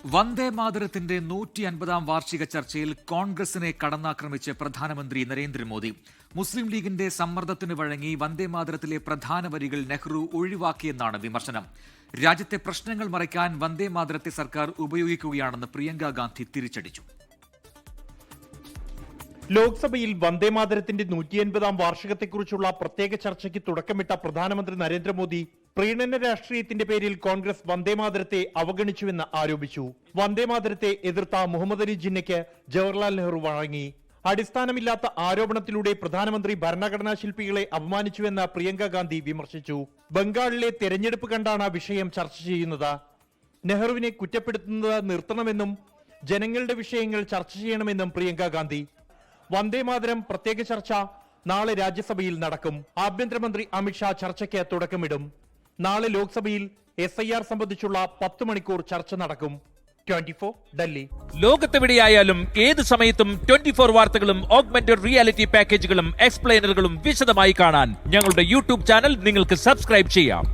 വന്ദേ മാതരത്തിന്റെ 150-ാം വാർഷിക ചർച്ചയിൽ കോൺഗ്രസിനെ കടന്നാക്രമിച്ച് പ്രധാനമന്ത്രി നരേന്ദ്രമോദി. മുസ്ലിം ലീഗിന്റെ സമ്മർദ്ദത്തിന് വഴങ്ങി വന്ദേ മാതരത്തിലെ പ്രധാന വരികൾ നെഹ്റു ഒഴിവാക്കിയെന്നാണ് വിമർശനം. രാജ്യത്തെ പ്രശ്നങ്ങൾ മറയ്ക്കാൻ വന്ദേ മാതരത്തെ സർക്കാർ ഉപയോഗിക്കുകയാണെന്ന് പ്രിയങ്ക ഗാന്ധി തിരിച്ചടിച്ചു. ലോക്സഭയിൽ വന്ദേമാതരത്തിന്റെ 150-ാം വാർഷികത്തെക്കുറിച്ചുള്ള പ്രത്യേക ചർച്ചയ്ക്ക് തുടക്കമിട്ട പ്രധാനമന്ത്രി നരേന്ദ്രമോദി പ്രീണന രാഷ്ട്രീയത്തിന്റെ പേരിൽ കോൺഗ്രസ് വന്ദേമാതരത്തെ അവഗണിച്ചുവെന്ന് ആരോപിച്ചു. വന്ദേമാതരത്തെ എതിർത്ത മുഹമ്മദ് അലി ജിന്നയ്ക്ക് ജവഹർലാൽ നെഹ്റു വഴങ്ങി. അടിസ്ഥാനമില്ലാത്ത ആരോപണത്തിലൂടെ പ്രധാനമന്ത്രി ഭരണഘടനാ ശില്പികളെ അപമാനിച്ചുവെന്ന് പ്രിയങ്ക ഗാന്ധി വിമർശിച്ചു. ബംഗാളിലെ തെരഞ്ഞെടുപ്പ് കണ്ടാണ് വിഷയം ചർച്ച ചെയ്യുന്നത്. നെഹ്റുവിനെ കുറ്റപ്പെടുത്തുന്നത് നിർത്തണമെന്നും ജനങ്ങളുടെ വിഷയങ്ങൾ ചർച്ച ചെയ്യണമെന്നും പ്രിയങ്ക ഗാന്ധി. വന്ദേമാതരം പ്രത്യേക ചർച്ച നാളെ രാജ്യസഭയിൽ നടക്കും. ആഭ്യന്തരമന്ത്രി അമിത്ഷാ ചർച്ചയ്ക്ക് തുടക്കമിടും. നാളെ ലോക്സഭയിൽ SIR സംബന്ധിച്ചുള്ള 10 മണിക്കൂർ ചർച്ച നടക്കും. 24 ഡൽഹി. ലോകത്തെവിടെയായാലും ഏത് സമയത്തും 24 വാർത്തകളും ഓഗ്മെന്റഡ് റിയാലിറ്റി പാക്കേജുകളും എക്സ്പ്ലെയിനറുകളും വിശദമായി കാണാൻ ഞങ്ങളുടെ YouTube ചാനൽ നിങ്ങൾക്ക് സബ്സ്ക്രൈബ് ചെയ്യാം.